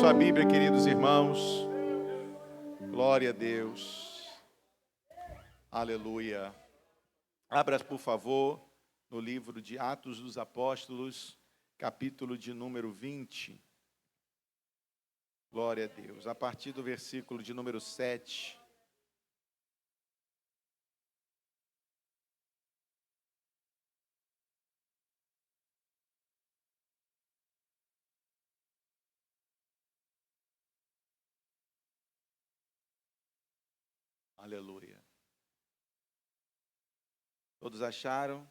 sua Bíblia, queridos irmãos. Glória a Deus. Aleluia. Abra, por favor, no livro de Atos dos Apóstolos, capítulo de número 20. Glória a Deus. A partir do versículo de número 7. Aleluia. Todos acharam?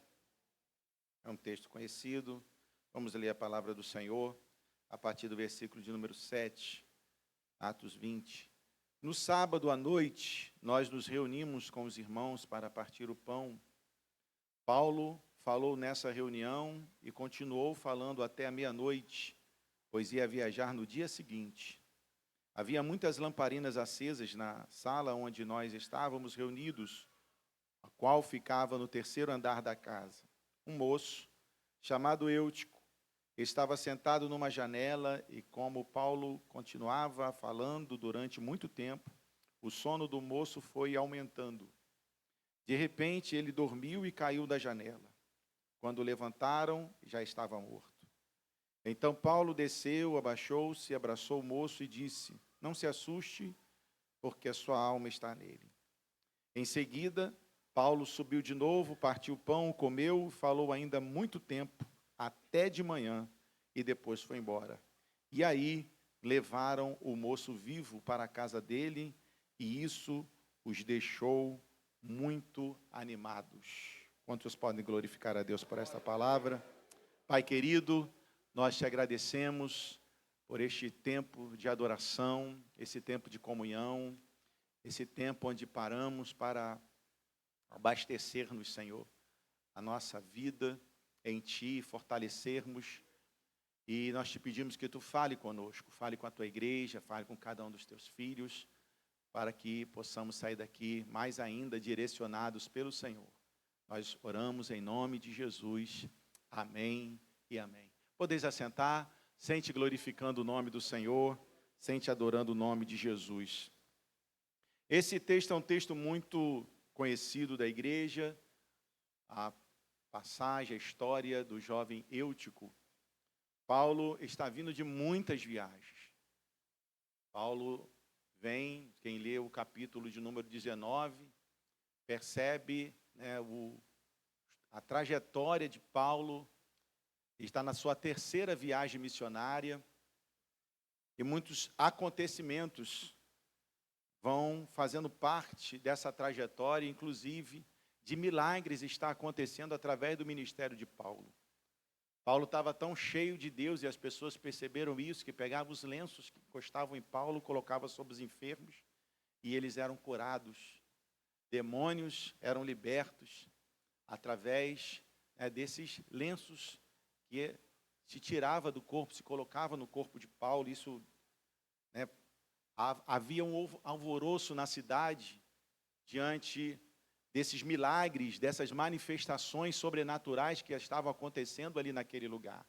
É um texto conhecido. Vamos ler a palavra do Senhor a partir do versículo de número 7, Atos 20. No sábado à noite, nós nos reunimos com os irmãos para partir o pão. Paulo falou nessa reunião e continuou falando até a meia-noite, pois ia viajar no dia seguinte. Havia muitas lamparinas acesas na sala onde nós estávamos reunidos, a qual ficava no terceiro andar da casa. Um moço, chamado Eutico, estava sentado numa janela e, como Paulo continuava falando durante muito tempo, o sono do moço foi aumentando. De repente, ele dormiu e caiu da janela. Quando levantaram, já estava morto. Então Paulo desceu, abaixou-se, abraçou o moço e disse: "Não se assuste, porque a sua alma está nele." Em seguida, Paulo subiu de novo, partiu o pão, comeu, falou ainda muito tempo, até de manhã, e depois foi embora. E aí levaram o moço vivo para a casa dele, e isso os deixou muito animados. Quantos podem glorificar a Deus por esta palavra? Pai querido, nós te agradecemos por este tempo de adoração, esse tempo de comunhão, esse tempo onde paramos para abastecer-nos, Senhor, a nossa vida em Ti, fortalecermos. E nós te pedimos que Tu fale conosco, fale com a Tua igreja, fale com cada um dos Teus filhos, para que possamos sair daqui mais ainda direcionados pelo Senhor. Nós oramos em nome de Jesus. Amém e amém. Podeis assentar, sente glorificando o nome do Senhor, sente adorando o nome de Jesus. Esse texto é um texto muito conhecido da igreja, a passagem, a história do jovem Eutico. Paulo está vindo de muitas viagens. Paulo vem, quem lê o capítulo de número 19, percebe, a trajetória de Paulo. Está na sua terceira viagem missionária e muitos acontecimentos vão fazendo parte dessa trajetória, inclusive de milagres está acontecendo através do ministério de Paulo. Paulo estava tão cheio de Deus e as pessoas perceberam isso, que pegavam os lenços que encostavam em Paulo, colocavam sobre os enfermos e eles eram curados. Demônios eram libertos através desses lenços que se tirava do corpo, se colocava no corpo de Paulo. Isso, havia um alvoroço na cidade diante desses milagres, dessas manifestações sobrenaturais que estavam acontecendo ali naquele lugar.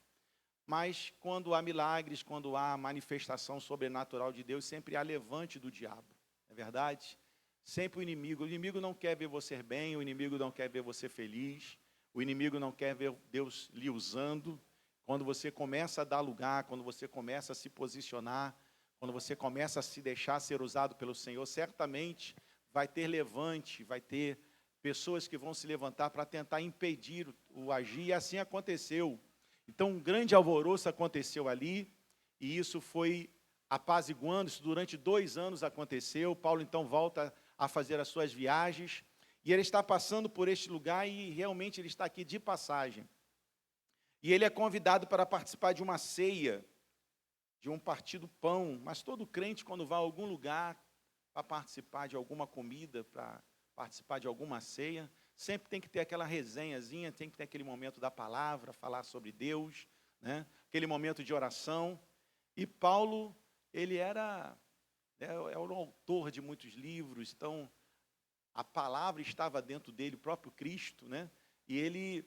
Mas quando há milagres, quando há manifestação sobrenatural de Deus, sempre há levante do diabo, não é verdade? Sempre o inimigo não quer ver você bem, o inimigo não quer ver você feliz, o inimigo não quer ver Deus lhe usando. Quando você começa a dar lugar, quando você começa a se posicionar, quando você começa a se deixar ser usado pelo Senhor, certamente vai ter levante, vai ter pessoas que vão se levantar para tentar impedir o agir, e assim aconteceu. Então, um grande alvoroço aconteceu ali, e isso foi apaziguando, isso durante 2 anos aconteceu. Paulo, então, volta a fazer as suas viagens, e ele está passando por este lugar, e realmente ele está aqui de passagem. E ele é convidado para participar de uma ceia, de um partido pão, mas todo crente, quando vai a algum lugar para participar de alguma comida, para participar de alguma ceia, sempre tem que ter aquela resenhazinha, tem que ter aquele momento da palavra, falar sobre Deus, aquele momento de oração. E Paulo, ele era o autor de muitos livros, então a palavra estava dentro dele, o próprio Cristo, e ele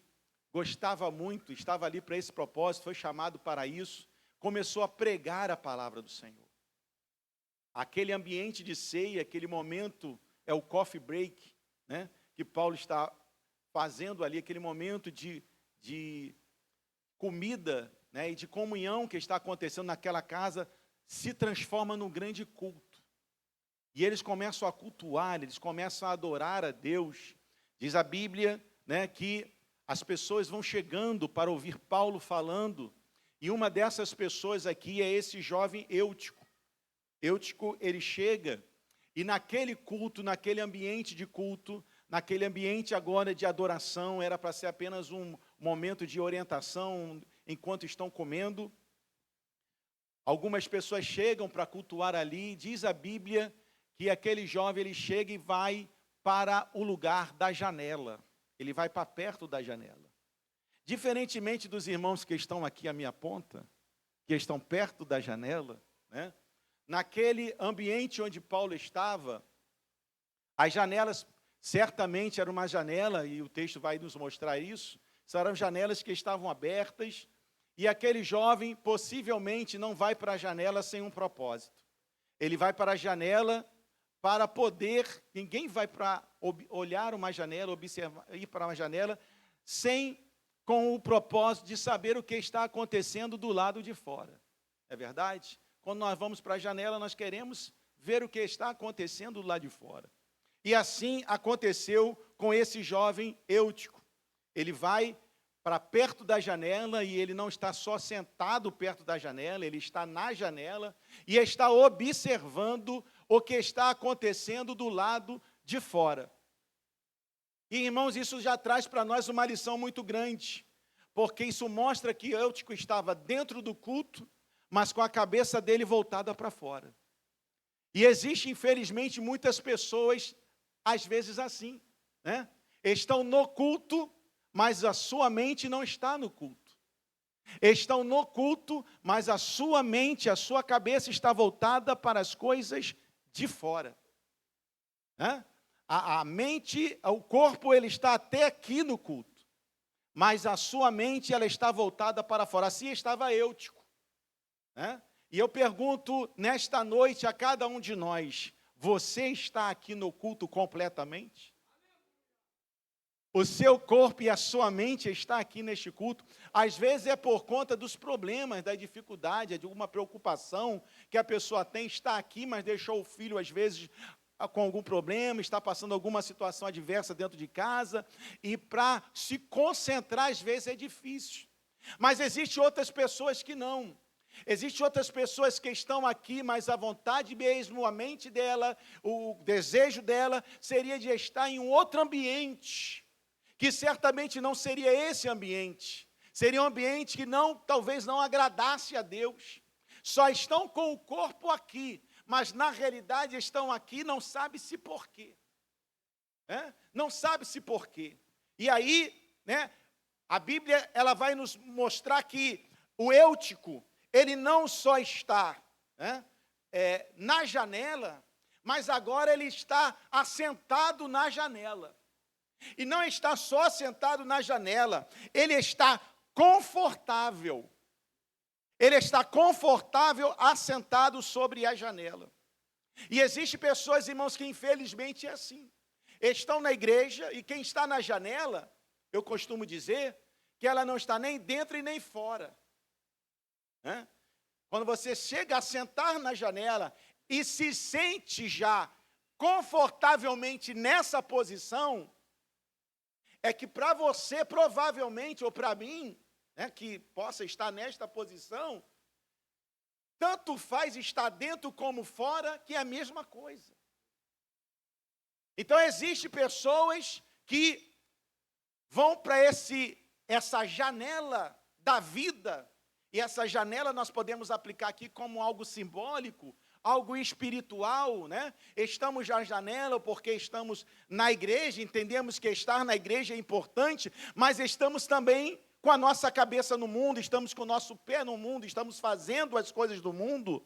gostava muito, estava ali para esse propósito, foi chamado para isso, começou a pregar a palavra do Senhor. Aquele ambiente de ceia, aquele momento, é o coffee break, né, que Paulo está fazendo ali, aquele momento de comida, né, e de comunhão que está acontecendo naquela casa, se transforma num grande culto. E eles começam a cultuar, eles começam a adorar a Deus. Diz a Bíblia, né, que as pessoas vão chegando para ouvir Paulo falando, e uma dessas pessoas aqui é esse jovem Eutico. Eutico, ele chega, e naquele culto, naquele ambiente de culto, naquele ambiente agora de adoração, era para ser apenas um momento de orientação enquanto estão comendo. Algumas pessoas chegam para cultuar ali, diz a Bíblia que aquele jovem, ele chega e vai para o lugar da janela, ele vai para perto da janela. Diferentemente dos irmãos que estão aqui à minha ponta, que estão perto da janela, né? Naquele ambiente onde Paulo estava, as janelas, certamente era uma janela, e o texto vai nos mostrar isso, eram janelas que estavam abertas, e aquele jovem possivelmente não vai para a janela sem um propósito. Ele vai para a janela para poder, ninguém vai para olhar uma janela, observar, ir para uma janela, com o propósito de saber o que está acontecendo do lado de fora. É verdade? Quando nós vamos para a janela, nós queremos ver o que está acontecendo do lado de fora. E assim aconteceu com esse jovem Eutico. Ele vai para perto da janela, e ele não está só sentado perto da janela, ele está na janela e está observando o que está acontecendo do lado de fora. E, irmãos, isso já traz para nós uma lição muito grande, porque isso mostra que Eutico estava dentro do culto, mas com a cabeça dele voltada para fora. E existe, infelizmente, muitas pessoas, às vezes assim, né? Estão no culto, mas a sua mente não está no culto. Estão no culto, mas a sua mente, a sua cabeça está voltada para as coisas de fora. Né? A mente, o corpo, ele está até aqui no culto, mas a sua mente, ela está voltada para fora. Assim estava Eutico. Né? E eu pergunto nesta noite a cada um de nós: você está aqui no culto completamente? O seu corpo e a sua mente está aqui neste culto. Às vezes é por conta dos problemas, da dificuldade, de alguma preocupação que a pessoa tem, está aqui, mas deixou o filho, às vezes, com algum problema, está passando alguma situação adversa dentro de casa, e para se concentrar, às vezes, é difícil. Mas existem outras pessoas que não. Existem outras pessoas que estão aqui, mas a vontade mesmo, a mente dela, o desejo dela, seria de estar em um outro ambiente, que certamente não seria esse ambiente. Seria um ambiente que talvez não agradasse a Deus. Só estão com o corpo aqui, mas na realidade estão aqui, não sabe-se porquê. Não sabe-se porquê. E aí, né, a Bíblia, ela vai nos mostrar que o Eutico, ele não só está na janela, mas agora ele está assentado na janela. E não está só sentado na janela, ele está confortável. Ele está confortável assentado sobre a janela. E existem pessoas, irmãos, que infelizmente é assim. Estão na igreja, e quem está na janela, eu costumo dizer, que ela não está nem dentro e nem fora. Quando você chega a sentar na janela e se sente já confortavelmente nessa posição, é que para você, provavelmente, ou para mim, que possa estar nesta posição, tanto faz estar dentro como fora, que é a mesma coisa. Então, existem pessoas que vão para essa janela da vida, e essa janela nós podemos aplicar aqui como algo simbólico, algo espiritual, né? Estamos na janela porque estamos na igreja, entendemos que estar na igreja é importante, mas estamos também com a nossa cabeça no mundo, estamos com o nosso pé no mundo, estamos fazendo as coisas do mundo.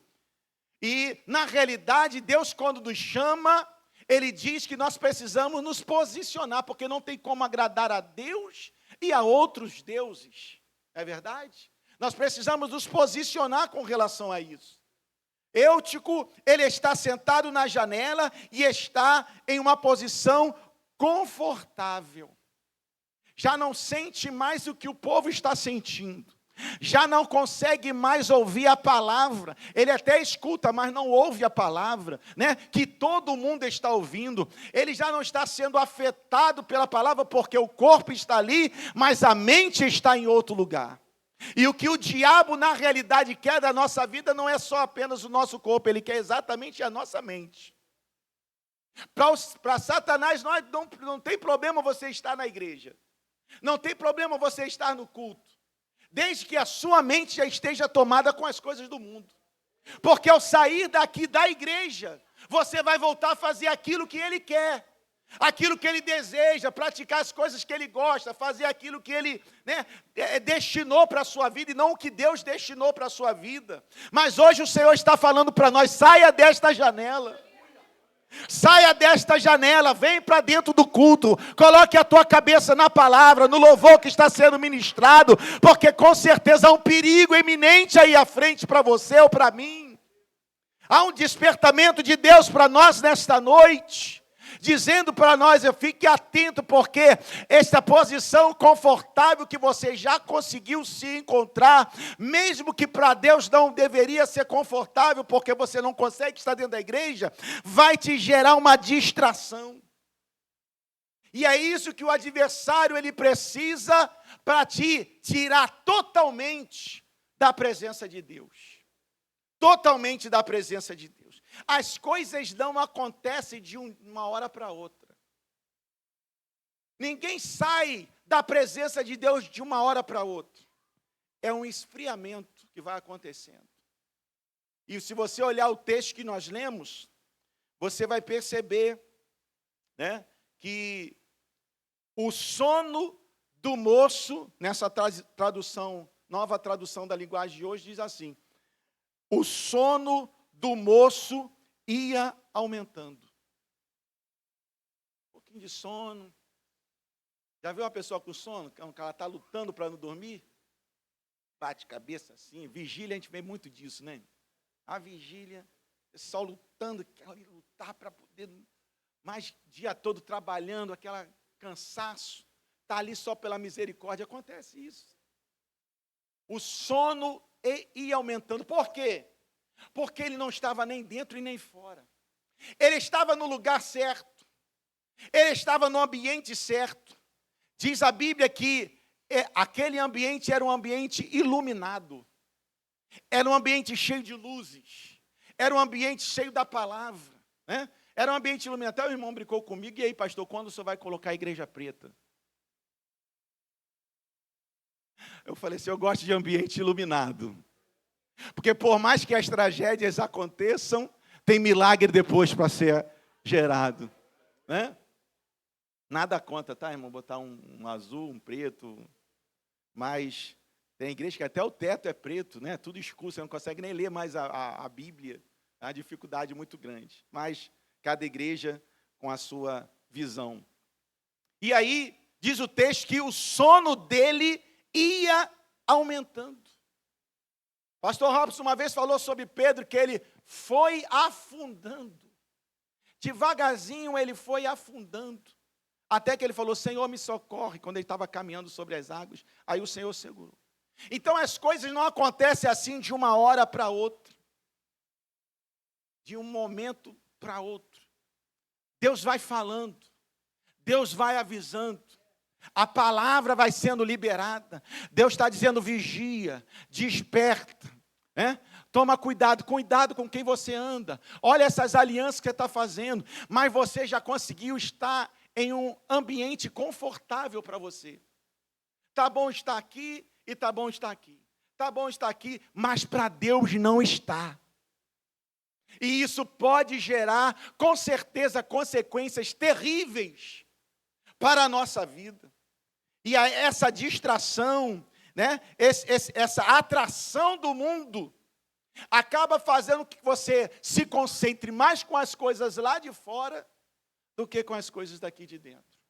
E, na realidade, Deus, quando nos chama, Ele diz que nós precisamos nos posicionar, porque não tem como agradar a Deus e a outros deuses. É verdade? Nós precisamos nos posicionar com relação a isso. Eutico, ele está sentado na janela e está em uma posição confortável. Já não sente mais o que o povo está sentindo. Já não consegue mais ouvir a palavra. Ele até escuta, mas não ouve a palavra, né? Que todo mundo está ouvindo. Ele já não está sendo afetado pela palavra, porque o corpo está ali, mas a mente está em outro lugar. E o que o diabo, na realidade, quer da nossa vida não é só apenas o nosso corpo, ele quer exatamente a nossa mente. Para Satanás, não tem problema você estar na igreja. Não tem problema você estar no culto. Desde que a sua mente já esteja tomada com as coisas do mundo. Porque ao sair daqui da igreja, você vai voltar a fazer aquilo que ele quer. Aquilo que ele deseja, praticar as coisas que ele gosta, fazer aquilo que ele destinou para a sua vida e não o que Deus destinou para a sua vida. Mas hoje o Senhor está falando para nós, saia desta janela. Saia desta janela, vem para dentro do culto, coloque a tua cabeça na palavra, no louvor que está sendo ministrado, porque com certeza há um perigo iminente aí à frente para você ou para mim. Há um despertamento de Deus para nós nesta noite, dizendo para nós, fique atento, porque esta posição confortável que você já conseguiu se encontrar, mesmo que para Deus não deveria ser confortável, porque você não consegue estar dentro da igreja, vai te gerar uma distração. E é isso que o adversário ele precisa para te tirar totalmente da presença de Deus. Totalmente da presença de Deus. As coisas não acontecem de uma hora para outra. Ninguém sai da presença de Deus de uma hora para outra. É um esfriamento que vai acontecendo. E se você olhar o texto que nós lemos, você vai perceber, né, que o sono do moço, nessa tradução, nova tradução da linguagem de hoje, diz assim: o sono do moço ia aumentando. Um pouquinho de sono. Já viu uma pessoa com sono? Que ela está lutando para não dormir? Bate cabeça assim. Vigília, a gente vê muito disso, né? A vigília, o pessoal lutando, quer lutar para poder, mais dia todo trabalhando, aquele cansaço. Está ali só pela misericórdia. Acontece isso. O sono ia aumentando. Por quê? Porque ele não estava nem dentro e nem fora. Ele estava no lugar certo. Ele estava no ambiente certo. Diz a Bíblia que aquele ambiente era um ambiente iluminado. Era um ambiente cheio de luzes. Era um ambiente cheio da palavra, né? Era um ambiente iluminado. Até o irmão brincou comigo. E aí, pastor, quando o senhor vai colocar a igreja preta? Eu falei assim, eu gosto de ambiente iluminado. Porque por mais que as tragédias aconteçam, tem milagre depois para ser gerado, né? Nada contra, tá, irmão? Botar um azul, um preto. Mas tem igreja que até o teto é preto, né? Tudo escuro, você não consegue nem ler mais a Bíblia. É uma dificuldade muito grande. Mas cada igreja com a sua visão. E aí, diz o texto que o sono dele ia aumentando. Pastor Robson uma vez falou sobre Pedro, que ele foi afundando. Devagarzinho ele foi afundando. Até que ele falou, Senhor, me socorre, quando ele estava caminhando sobre as águas. Aí o Senhor segurou. Então as coisas não acontecem assim de uma hora para outra. De um momento para outro. Deus vai falando. Deus vai avisando. A palavra vai sendo liberada. Deus está dizendo, vigia, desperta, né? Toma cuidado com quem você anda. Olha essas alianças que você está fazendo. Mas você já conseguiu estar em um ambiente confortável para você. Tá bom estar aqui e tá bom estar aqui. Tá bom estar aqui, mas para Deus não está. E isso pode gerar, com certeza, consequências terríveis para a nossa vida. E essa distração, né, essa atração do mundo, acaba fazendo que você se concentre mais com as coisas lá de fora do que com as coisas daqui de dentro.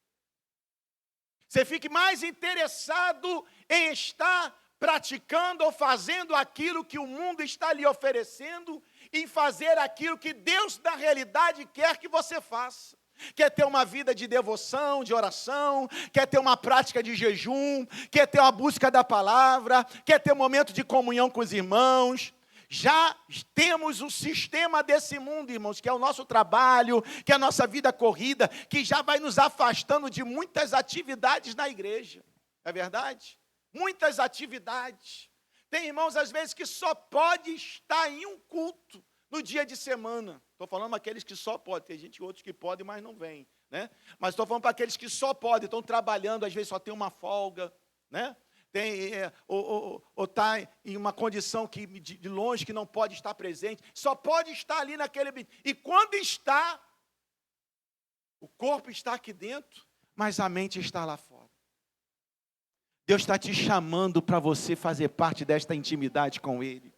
Você fique mais interessado em estar praticando ou fazendo aquilo que o mundo está lhe oferecendo, em fazer aquilo que Deus, na realidade, quer que você faça. Quer ter uma vida de devoção, de oração, quer ter uma prática de jejum, quer ter uma busca da palavra, quer ter um momento de comunhão com os irmãos. Já temos o sistema desse mundo, irmãos, que é o nosso trabalho, que é a nossa vida corrida, que já vai nos afastando de muitas atividades na igreja. É verdade? Muitas atividades. Tem irmãos, às vezes, que só pode estar em um culto no dia de semana. Estou falando aqueles que só podem. Tem gente, outros que podem, mas não vêm, né? Mas estou falando para aqueles que só podem, estão trabalhando, às vezes só tem uma folga, né? Ou está em uma condição que, de longe, que não pode estar presente, só pode estar ali naquele ambiente. E quando está, o corpo está aqui dentro, mas a mente está lá fora. Deus está te chamando para você fazer parte desta intimidade com Ele.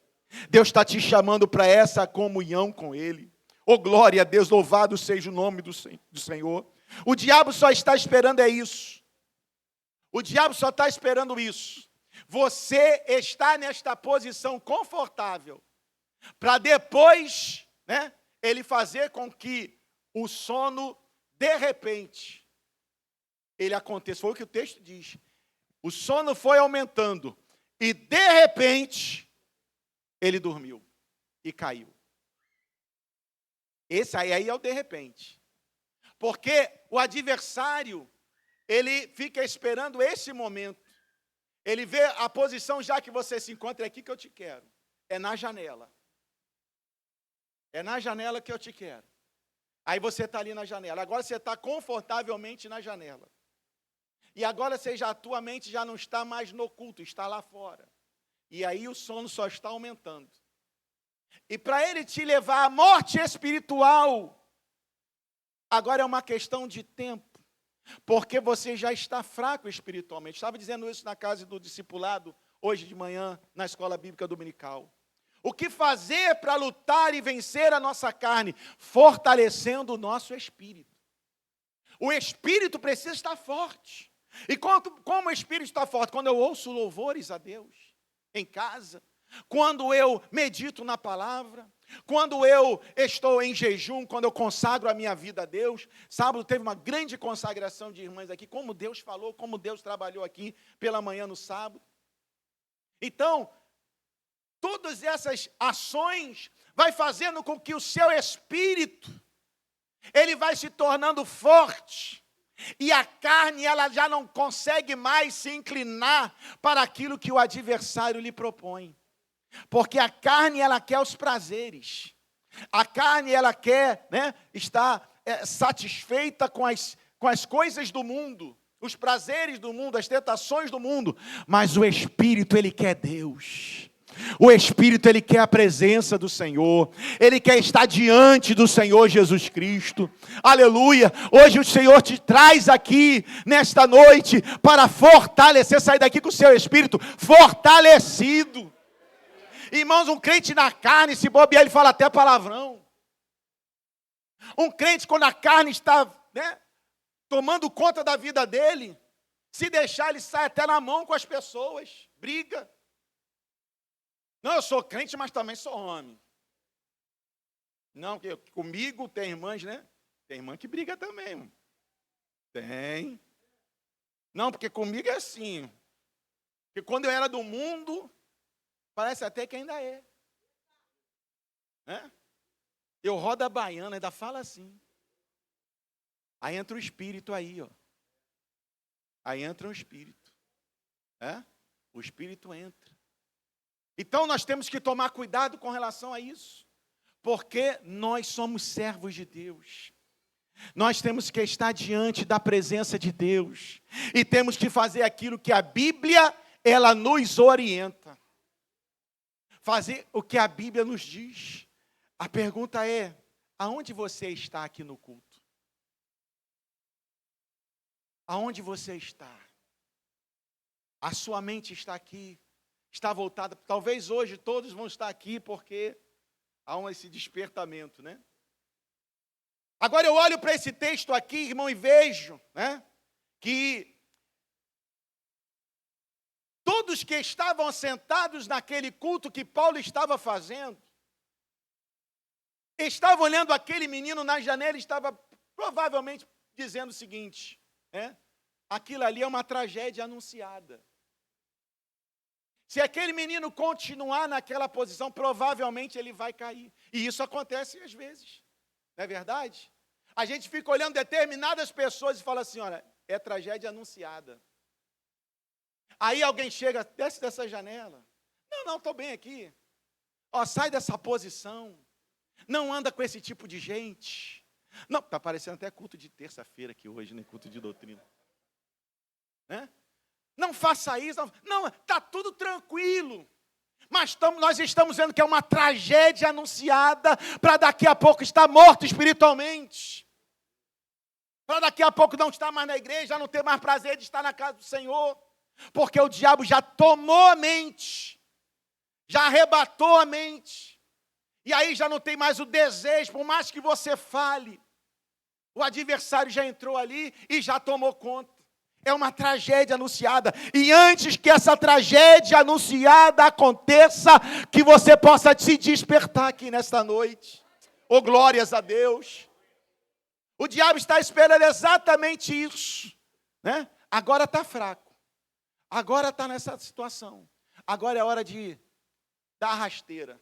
Deus está te chamando para essa comunhão com Ele. Oh, glória a Deus, louvado seja o nome do Senhor. O diabo só está esperando isso. O diabo só está esperando isso. Você está nesta posição confortável para depois, né, ele fazer com que o sono, de repente, ele aconteça. Foi o que o texto diz. O sono foi aumentando e, de repente, ele dormiu e caiu. Esse aí é o de repente. Porque o adversário, ele fica esperando esse momento. Ele vê a posição, já que você se encontra aqui, que eu te quero. É na janela. É na janela que eu te quero. Aí você está ali na janela. Agora você está confortavelmente na janela. E agora a tua mente já não está mais no culto, está lá fora. E aí o sono só está aumentando. E para ele te levar à morte espiritual, agora é uma questão de tempo. Porque você já está fraco espiritualmente. Estava dizendo isso na casa do discipulado, hoje de manhã, na escola bíblica dominical. O que fazer para lutar e vencer a nossa carne? Fortalecendo o nosso espírito. O espírito precisa estar forte. E como o espírito está forte? Quando eu ouço louvores a Deus em casa, quando eu medito na palavra, quando eu estou em jejum, quando eu consagro a minha vida a Deus. Sábado teve uma grande consagração de irmãs aqui, como Deus falou, como Deus trabalhou aqui pela manhã no sábado. Então, todas essas ações vai fazendo com que o seu espírito, ele vai se tornando forte. E a carne, ela já não consegue mais se inclinar para aquilo que o adversário lhe propõe. Porque a carne, ela quer os prazeres. A carne, ela quer, né, estar satisfeita com as coisas do mundo, os prazeres do mundo, as tentações do mundo. Mas o Espírito, ele quer Deus. O Espírito, ele quer a presença do Senhor. Ele quer estar diante do Senhor Jesus Cristo. Aleluia. Hoje o Senhor te traz aqui, nesta noite, para fortalecer, sair daqui com o seu espírito fortalecido. Irmãos, um crente na carne, se bobear, ele fala até palavrão. Um crente, quando a carne está, né, tomando conta da vida dele, se deixar, ele sai até na mão com as pessoas, briga. Não, eu sou crente, mas também sou homem. Não, comigo tem irmãs, né? Tem irmã que briga também, irmão. Tem. Não, porque comigo é assim. Porque quando eu era do mundo, parece até que ainda é. Eu rodo a baiana, ainda fala assim. Aí entra o espírito aí, ó. Aí entra o espírito. O espírito entra. Então nós temos que tomar cuidado com relação a isso. Porque nós somos servos de Deus. Nós temos que estar diante da presença de Deus. E temos que fazer aquilo que a Bíblia, ela nos orienta. Fazer o que a Bíblia nos diz. A pergunta é, aonde você está aqui no culto? Aonde você está? A sua mente está aqui, está voltada. Talvez hoje todos vão estar aqui porque há esse despertamento, né? Agora eu olho para esse texto aqui, irmão, e vejo, né, que todos que estavam sentados naquele culto que Paulo estava fazendo, estavam olhando aquele menino na janela e estava provavelmente dizendo o seguinte, aquilo ali é uma tragédia anunciada. Se aquele menino continuar naquela posição, provavelmente ele vai cair. E isso acontece às vezes, não é verdade? A gente fica olhando determinadas pessoas e fala assim, olha, é tragédia anunciada. Aí alguém chega, desce dessa janela. Não, estou bem aqui. Sai dessa posição. Não anda com esse tipo de gente. Não, está parecendo até culto de terça-feira aqui hoje, né? Culto de doutrina. Né? Não faça isso. Não, está tudo tranquilo. Mas nós estamos vendo que é uma tragédia anunciada para daqui a pouco estar morto espiritualmente. Para daqui a pouco não estar mais na igreja, não ter mais prazer de estar na casa do Senhor. Porque o diabo já tomou a mente. Já arrebatou a mente. E aí já não tem mais o desejo, por mais que você fale. O adversário já entrou ali e já tomou conta. É uma tragédia anunciada. E antes que essa tragédia anunciada aconteça, que você possa se despertar aqui nesta noite. Oh, glórias a Deus. O diabo está esperando exatamente isso. Né? Agora está fraco. Agora está nessa situação. Agora é hora de dar rasteira.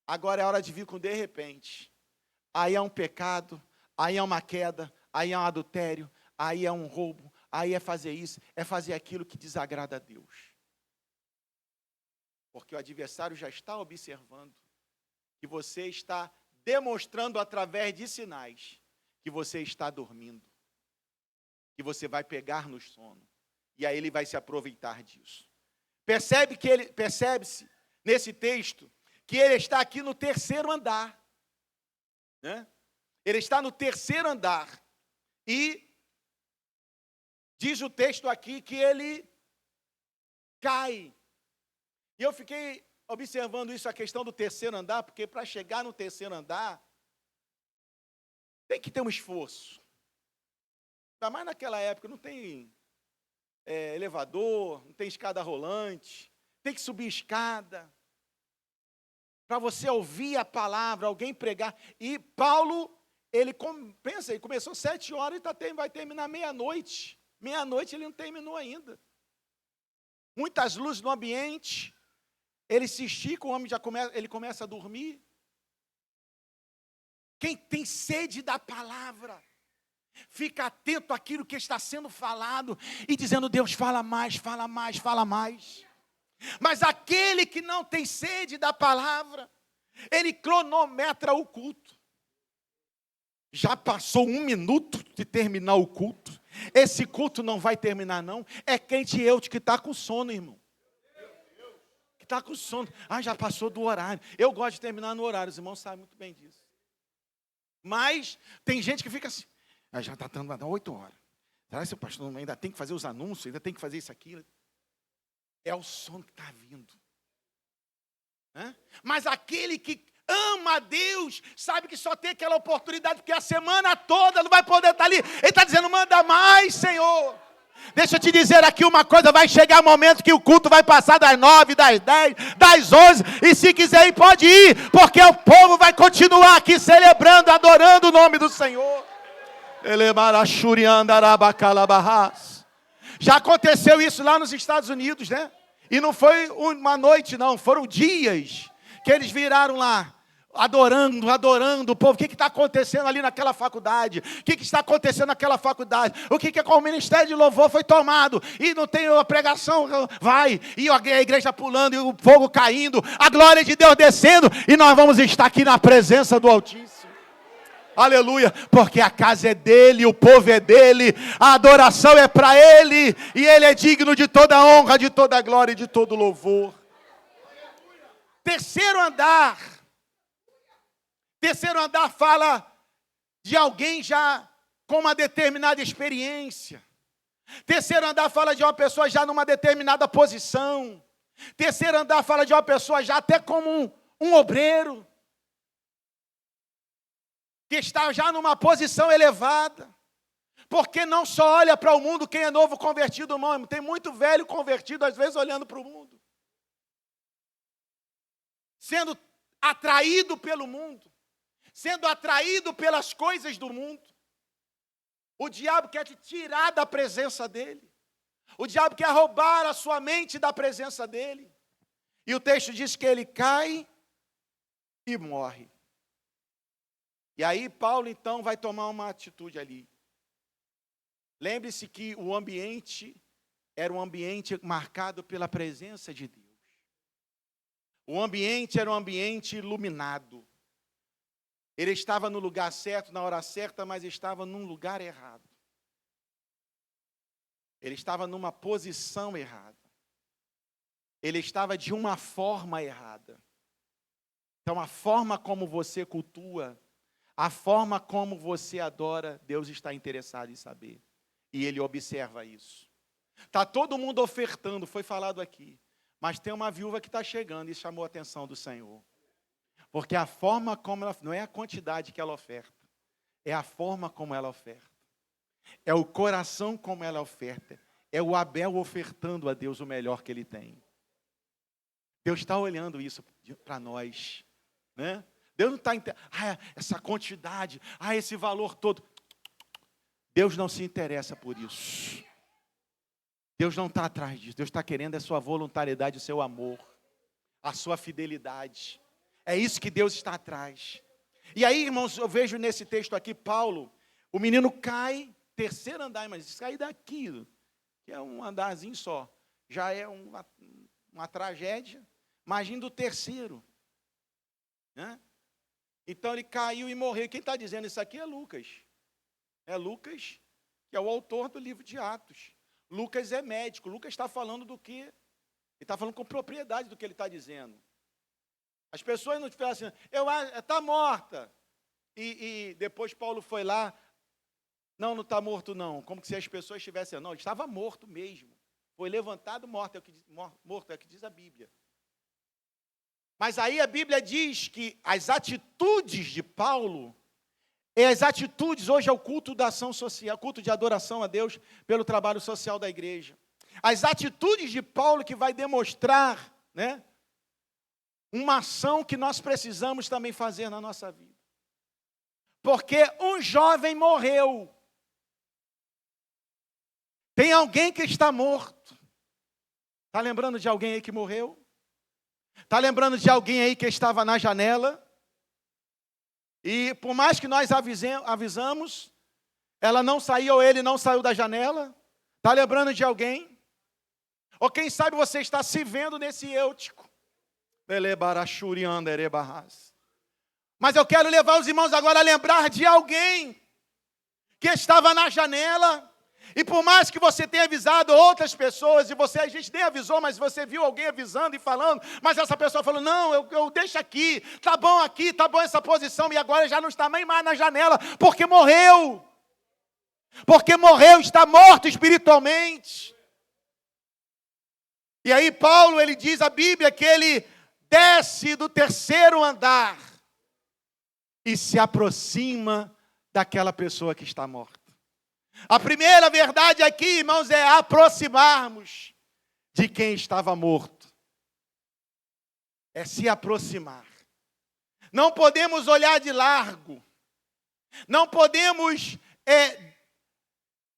Agora é hora de vir com de repente. Aí é um pecado, aí é uma queda, aí é um adultério, aí é um roubo, aí é fazer isso, é fazer aquilo que desagrada a Deus. Porque o adversário já está observando que você está demonstrando através de sinais que você está dormindo, que você vai pegar no sono, e aí ele vai se aproveitar disso. Percebe-se nesse texto que ele está aqui no terceiro andar. Né? Ele está no terceiro andar. E diz o texto aqui que ele cai. E eu fiquei observando isso, a questão do terceiro andar, porque para chegar no terceiro andar, tem que ter um esforço. Ainda mais naquela época, não tem elevador, não tem escada rolante, tem que subir escada. Para você ouvir a palavra, alguém pregar. E Paulo, ele começou 7 horas e vai terminar meia-noite. Meia-noite ele não terminou ainda. Muitas luzes no ambiente. Ele se estica, o homem ele começa a dormir. Quem tem sede da palavra, fica atento àquilo que está sendo falado e dizendo, Deus, fala mais, fala mais, fala mais. Mas aquele que não tem sede da palavra, ele cronometra o culto. Já passou 1 minuto de terminar o culto. Esse culto não vai terminar não. É crente que está com sono, irmão. Que está com sono. Já passou do horário. Eu gosto de terminar no horário, os irmãos sabem muito bem disso. Mas tem gente que fica assim, já está dando 8 horas. Será que o pastor ainda tem que fazer os anúncios, ainda tem que fazer isso, aquilo? É o sono que está vindo. Mas aquele que ama a Deus, sabe que só tem aquela oportunidade, porque a semana toda não vai poder estar ali. Ele está dizendo, manda mais, Senhor. Deixa eu te dizer aqui uma coisa, vai chegar um momento que o culto vai passar das 9, das 10, das 11, e se quiser ir, pode ir, porque o povo vai continuar aqui celebrando, adorando o nome do Senhor. Já aconteceu isso lá nos Estados Unidos, né? E não foi uma noite, não. Foram dias que eles viraram lá, adorando o povo. O que está acontecendo ali naquela faculdade? O que está acontecendo naquela faculdade? O que com o ministério de louvor foi tomado? E não tem a pregação, vai. E a igreja pulando, e o fogo caindo, a glória de Deus descendo. E nós vamos estar aqui na presença do Altíssimo. Aleluia, porque a casa é dele, o povo é dele, a adoração é para ele, e ele é digno de toda honra, de toda glória e de todo louvor. Terceiro andar fala de alguém já com uma determinada experiência. Terceiro andar fala de uma pessoa já numa determinada posição. Terceiro andar fala de uma pessoa já até como um obreiro, que está já numa posição elevada. Porque não só olha para o mundo quem é novo convertido, não. Tem muito velho convertido, às vezes, olhando para o mundo. Sendo atraído pelo mundo. Sendo atraído pelas coisas do mundo. O diabo quer te tirar da presença dele. O diabo quer roubar a sua mente da presença dele. E o texto diz que ele cai e morre. E aí Paulo então vai tomar uma atitude ali. Lembre-se que o ambiente era um ambiente marcado pela presença de Deus. O ambiente era um ambiente iluminado. Ele estava no lugar certo, na hora certa, mas estava num lugar errado. Ele estava numa posição errada. Ele estava de uma forma errada. Então, a forma como você cultua, a forma como você adora, Deus está interessado em saber. E Ele observa isso. Está todo mundo ofertando, foi falado aqui. Mas tem uma viúva que está chegando e chamou a atenção do Senhor. Porque a forma como ela, não é a quantidade que ela oferta, é a forma como ela oferta. É o coração como ela oferta. É o Abel ofertando a Deus o melhor que ele tem. Deus está olhando isso para nós. Né? Deus não está essa quantidade, esse valor todo. Deus não se interessa por isso. Deus não está atrás disso. Deus está querendo a sua voluntariedade, o seu amor, a sua fidelidade. É isso que Deus está atrás. E aí, irmãos, eu vejo nesse texto aqui, Paulo, o menino cai, terceiro andar, mas cair daqui, que é um andarzinho só, já é uma tragédia. Imagina o terceiro. Né? Então ele caiu e morreu. Quem está dizendo isso aqui é Lucas. É Lucas, que é o autor do livro de Atos. Lucas é médico. Lucas está falando do quê? Ele está falando com propriedade do que ele está dizendo. As pessoas não falam assim, está morta. E depois Paulo foi lá, não está morto não. Como se as pessoas estivessem, não, ele estava morto mesmo. Foi levantado morto, é o que diz a Bíblia. Mas aí a Bíblia diz que as atitudes de Paulo, as atitudes, hoje é o culto da ação social, culto de adoração a Deus pelo trabalho social da igreja. As atitudes de Paulo que vai demonstrar, né, uma ação que nós precisamos também fazer na nossa vida. Porque um jovem morreu. Tem alguém que está morto. Está lembrando de alguém aí que morreu? Está lembrando de alguém aí que estava na janela? E por mais que nós avisamos, ela não saiu ou ele não saiu da janela? Está lembrando de alguém? Ou quem sabe você está se vendo nesse eutico? Mas eu quero levar os irmãos agora a lembrar de alguém que estava na janela. E por mais que você tenha avisado outras pessoas, e a gente nem avisou, mas você viu alguém avisando e falando, mas essa pessoa falou, não, eu deixo aqui, tá bom essa posição, e agora já não está nem mais na janela, porque morreu. Porque morreu, está morto espiritualmente. E aí Paulo, ele diz a Bíblia que ele desce do terceiro andar e se aproxima daquela pessoa que está morta. A primeira verdade aqui, irmãos, é aproximarmos de quem estava morto. É se aproximar. Não podemos olhar de largo. Não podemos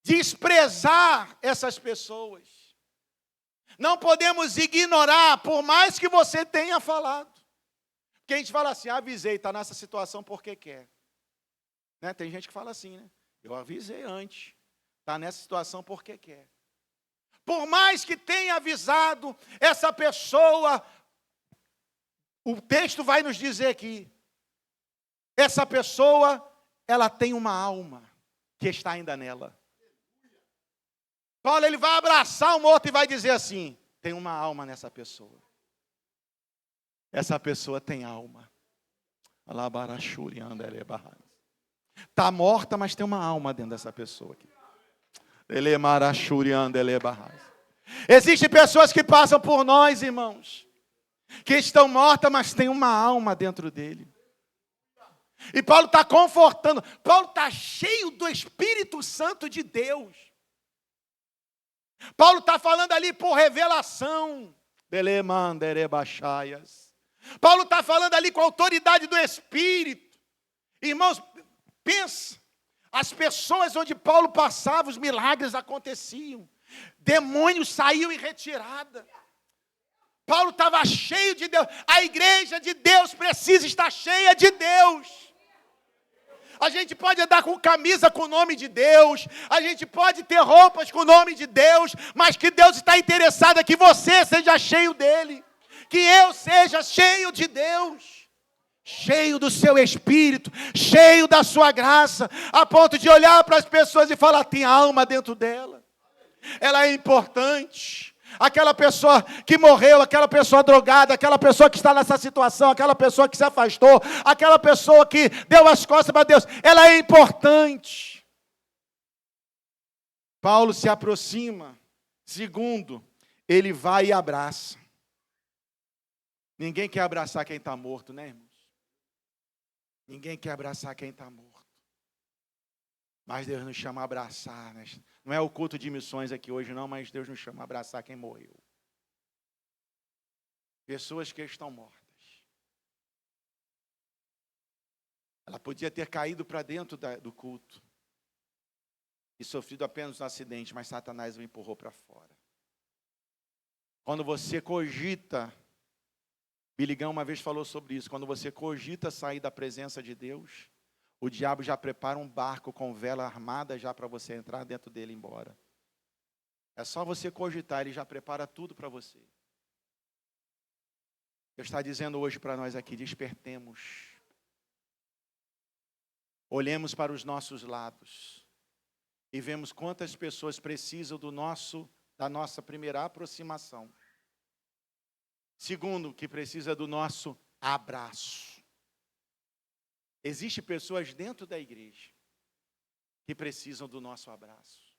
desprezar essas pessoas. Não podemos ignorar, por mais que você tenha falado. Porque a gente fala assim, avisei, está nessa situação porque quer. Né? Tem gente que fala assim, né? Eu avisei antes, está nessa situação porque quer. Por mais que tenha avisado, essa pessoa, o texto vai nos dizer aqui, essa pessoa, ela tem uma alma que está ainda nela. Paulo, ele vai abraçar o morto e vai dizer assim, tem uma alma nessa pessoa. Essa pessoa tem alma. Está morta, mas tem uma alma dentro dessa pessoa aqui. Existem pessoas que passam por nós, irmãos, que estão mortas, mas tem uma alma dentro dele. E Paulo está confortando. Paulo está cheio do Espírito Santo de Deus. Paulo está falando ali por revelação. Paulo está falando ali com a autoridade do Espírito. Irmãos, pensa. As pessoas onde Paulo passava, os milagres aconteciam. Demônios saíam em retirada. Paulo estava cheio de Deus. A igreja de Deus precisa estar cheia de Deus. A gente pode andar com camisa com o nome de Deus. A gente pode ter roupas com o nome de Deus. Mas que Deus está interessado é que você seja cheio dele. Que eu seja cheio de Deus. Cheio do seu Espírito. Cheio da sua graça. A ponto de olhar para as pessoas e falar, tem alma dentro dela. Ela é importante. Aquela pessoa que morreu, aquela pessoa drogada, aquela pessoa que está nessa situação, aquela pessoa que se afastou, aquela pessoa que deu as costas para Deus, ela é importante. Paulo se aproxima. Segundo, ele vai e abraça. Ninguém quer abraçar quem está morto, né, irmãos? Ninguém quer abraçar quem está morto. Mas Deus nos chama a abraçar, né? Não é o culto de missões aqui hoje não, mas Deus nos chama a abraçar quem morreu. Pessoas que estão mortas. Ela podia ter caído para dentro do culto e sofrido apenas um acidente, mas Satanás o empurrou para fora. Quando você cogita, Biligão uma vez falou sobre isso, quando você cogita sair da presença de Deus, o diabo já prepara um barco com vela armada já para você entrar dentro dele e ir embora. É só você cogitar, ele já prepara tudo para você. Deus está dizendo hoje para nós aqui, despertemos. Olhemos para os nossos lados e vemos quantas pessoas precisam da nossa primeira aproximação. Segundo, que precisa do nosso abraço. Existem pessoas dentro da igreja que precisam do nosso abraço.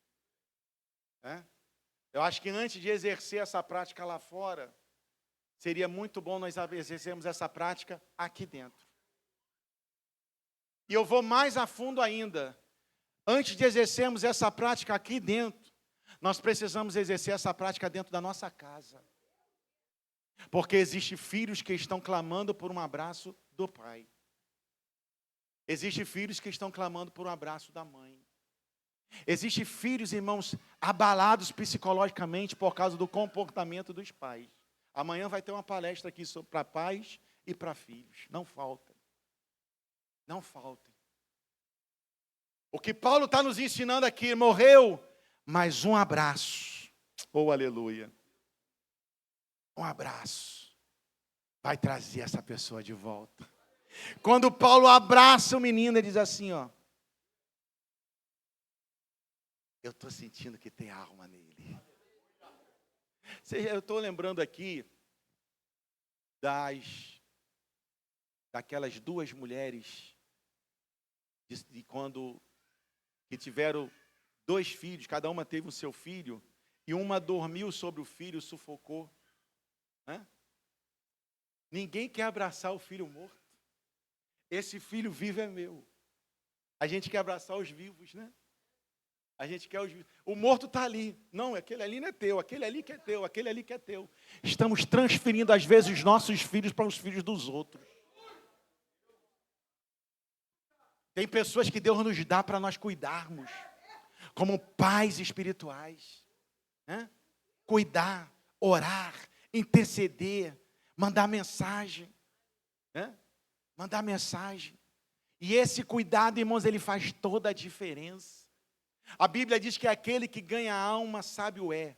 Eu acho que antes de exercer essa prática lá fora, seria muito bom nós exercermos essa prática aqui dentro. E eu vou mais a fundo ainda. Antes de exercermos essa prática aqui dentro, nós precisamos exercer essa prática dentro da nossa casa. Porque existem filhos que estão clamando por um abraço do pai. Existem filhos que estão clamando por um abraço da mãe. Existem filhos, irmãos, abalados psicologicamente por causa do comportamento dos pais. Amanhã vai ter uma palestra aqui para pais e para filhos. Não faltem. Não faltem. O que Paulo está nos ensinando aqui, morreu, mas um abraço. Oh, aleluia. Um abraço vai trazer essa pessoa de volta. Quando Paulo abraça o menino, ele diz assim, ó. Eu estou sentindo que tem alma nele. Eu estou lembrando aqui daquelas duas mulheres de quando que tiveram 2 filhos, cada uma teve o seu filho, e uma dormiu sobre o filho, sufocou. Ninguém quer abraçar o filho morto. Esse filho vivo é meu. A gente quer abraçar os vivos, né? A gente quer os vivos. O morto está ali. Não, aquele ali não é teu, aquele ali que é teu, aquele ali que é teu. Estamos transferindo, às vezes, os nossos filhos para os filhos dos outros. Tem pessoas que Deus nos dá para nós cuidarmos, como pais espirituais. Cuidar, orar, interceder, mandar mensagem. Mandar mensagem. E esse cuidado, irmãos, ele faz toda a diferença. A Bíblia diz que aquele que ganha a alma sábio é,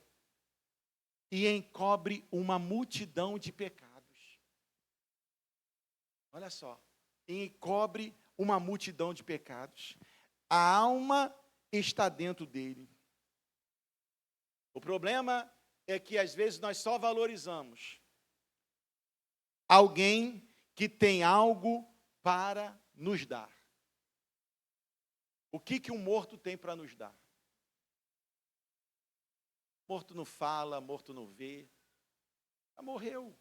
e encobre uma multidão de pecados. Olha só, encobre uma multidão de pecados. A alma está dentro dele. O problema é que às vezes nós só valorizamos alguém que tem algo para nos dar. O que um morto tem para nos dar? Morto não fala, morto não vê. Já morreu.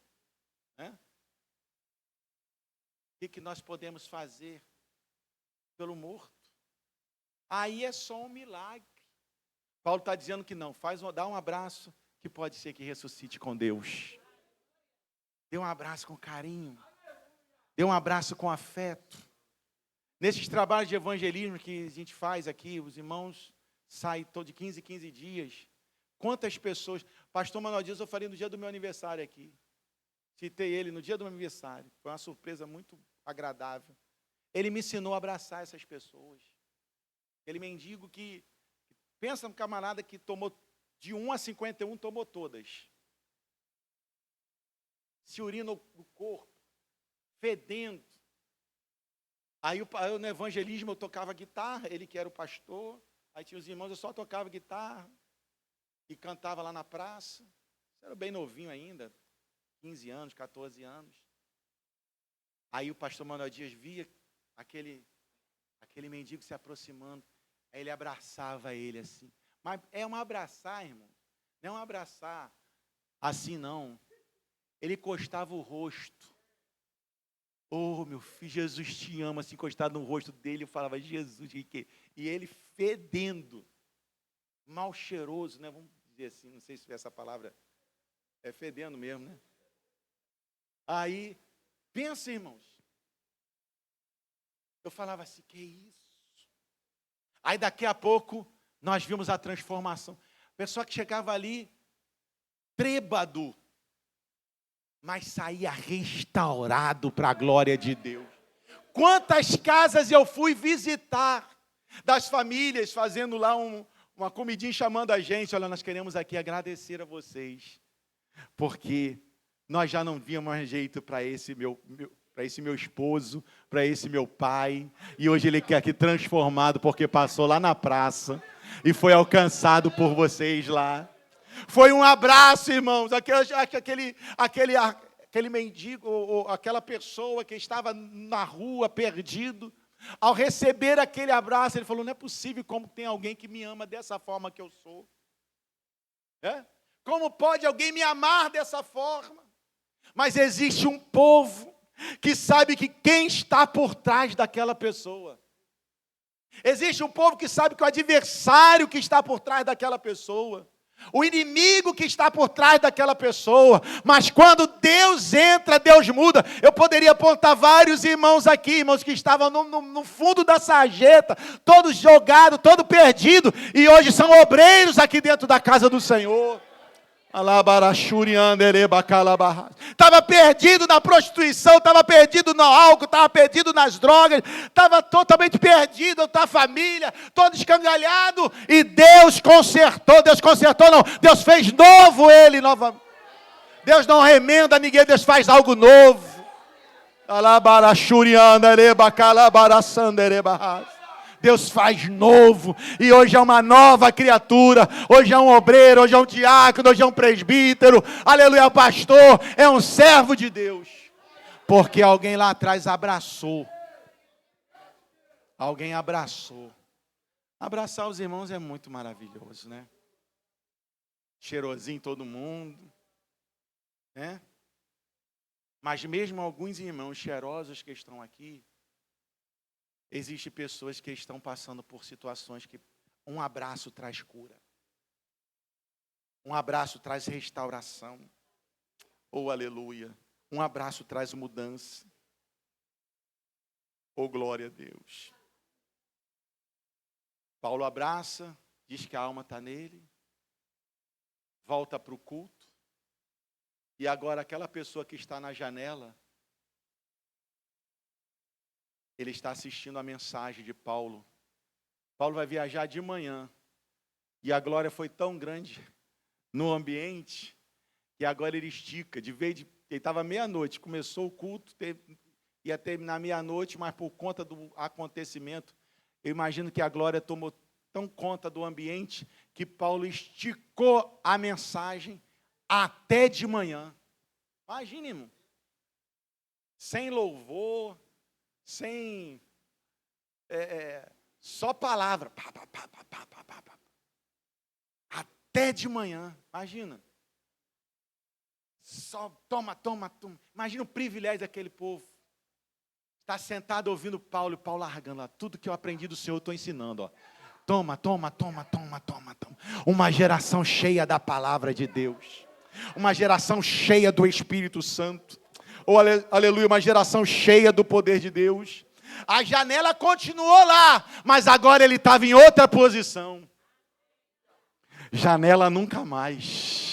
O que nós podemos fazer pelo morto. Aí é só um milagre. Paulo está dizendo que não, dá um abraço, que pode ser que ressuscite com Deus. Dê um abraço com carinho. Dê um abraço com afeto. Nesses trabalhos de evangelismo que a gente faz aqui, os irmãos saem de 15 em 15 dias. Quantas pessoas... Pastor Manuel Dias, eu falei no dia do meu aniversário aqui. Citei ele no dia do meu aniversário. Foi uma surpresa muito agradável. Ele me ensinou a abraçar essas pessoas. Aquele mendigo que... Pensa no camarada que tomou de 1 a 51, tomou todas. Se urina no corpo, fedendo. Aí no evangelismo eu tocava guitarra, ele que era o pastor. Aí tinha os irmãos, eu só tocava guitarra e cantava lá na praça. Eu era bem novinho ainda, 15 anos, 14 anos. Aí o pastor Manuel Dias via aquele mendigo se aproximando. Aí ele abraçava ele assim. Mas é um abraçar, irmão. Não é um abraçar assim, não. Ele encostava o rosto. Oh, meu filho, Jesus te ama. Assim, encostado no rosto dele, eu falava, Jesus, e ele fedendo. Mal cheiroso, né? Vamos dizer assim, não sei se essa palavra é fedendo mesmo, né? Aí, pensa, irmãos. Eu falava assim, que isso? Aí daqui a pouco, nós vimos a transformação. Pessoa que chegava ali, trêbado, mas saía restaurado para a glória de Deus. Quantas casas eu fui visitar, das famílias, fazendo lá uma comidinha, chamando a gente. Olha, nós queremos aqui agradecer a vocês, porque nós já não víamos mais jeito para esse meu esposo, para esse meu pai, e hoje ele quer aqui transformado, porque passou lá na praça, e foi alcançado por vocês lá. Foi um abraço, irmãos, aquele mendigo, ou aquela pessoa que estava na rua, perdido, ao receber aquele abraço, ele falou, não é possível como tem alguém que me ama dessa forma que eu sou. Como pode alguém me amar dessa forma? Mas existe um povo que sabe que quem está por trás daquela pessoa. Existe um povo que sabe que o adversário que está por trás daquela pessoa, o inimigo que está por trás daquela pessoa, mas quando Deus entra, Deus muda. Eu poderia apontar vários irmãos aqui, irmãos que estavam no fundo da sarjeta, todos jogados, todos perdidos, e hoje são obreiros aqui dentro da casa do Senhor. Estava perdido na prostituição, estava perdido no álcool, estava perdido nas drogas, estava totalmente perdido na família, todo escangalhado, e Deus consertou não, Deus fez novo ele, novamente. Deus não remenda ninguém, Deus faz algo novo. Deus faz novo, e hoje é uma nova criatura, hoje é um obreiro, hoje é um diácono, hoje é um presbítero, aleluia, pastor, é um servo de Deus, porque alguém lá atrás abraçou, alguém abraçou. Abraçar os irmãos é muito maravilhoso, né? Cheirosinho todo mundo, né? Mas mesmo alguns irmãos cheirosos que estão aqui, existem pessoas que estão passando por situações que um abraço traz cura. Um abraço traz restauração. Oh, aleluia. Um abraço traz mudança. Oh, glória a Deus. Paulo abraça, diz que a alma está nele, volta para o culto, e agora aquela pessoa que está na janela, ele está assistindo a mensagem de Paulo. Paulo vai viajar de manhã. E a glória foi tão grande no ambiente, que agora ele estica. Ele estava meia-noite, começou o culto, ia terminar meia-noite, mas por conta do acontecimento, eu imagino que a glória tomou tão conta do ambiente, que Paulo esticou a mensagem até de manhã. Imagina, irmão. Sem louvor, sem só palavra, até de manhã, imagina, só toma, imagina o privilégio daquele povo, Está sentado ouvindo Paulo, e Paulo largando lá. Tudo que eu aprendi do Senhor, eu estou ensinando. Ó. Toma. Uma geração cheia da palavra de Deus. Uma geração cheia do Espírito Santo. Oh, aleluia, uma geração cheia do poder de Deus. A janela continuou lá, mas agora ele estava em outra posição. Janela nunca mais.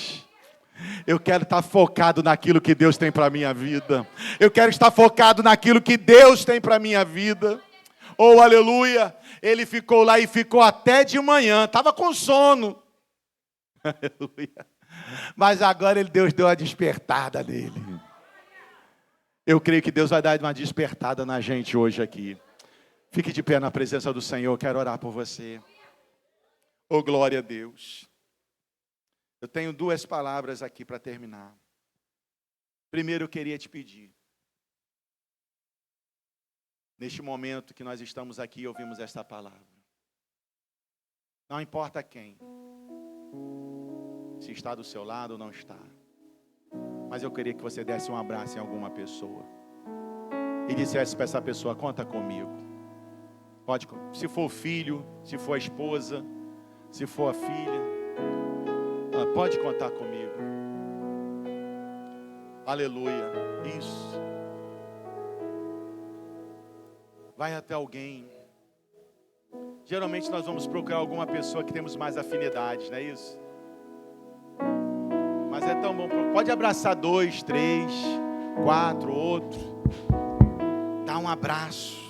Eu quero estar focado naquilo que Deus tem para a minha vida. Eu quero estar focado naquilo que Deus tem para a minha vida. Oh, aleluia. Ele ficou lá e ficou até de manhã. Estava com sono. Aleluia. Mas agora Deus deu a despertada nele. Eu creio que Deus vai dar uma despertada na gente hoje aqui. Fique de pé na presença do Senhor. Eu quero orar por você. Oh, glória a Deus. Eu tenho 2 palavras aqui para terminar. Primeiro eu queria te pedir. Neste momento que nós estamos aqui e ouvimos esta palavra. Não importa quem. Se está do seu lado ou não está. Mas eu queria que você desse um abraço em alguma pessoa. E dissesse para essa pessoa, conta comigo. Pode, se for o filho, se for a esposa, se for a filha. Pode contar comigo. Aleluia. Isso. Vai até alguém. Geralmente nós vamos procurar alguma pessoa que temos mais afinidade, não é isso? Mas é tão bom. Pode abraçar 2, 3, 4, outro. Dá um abraço.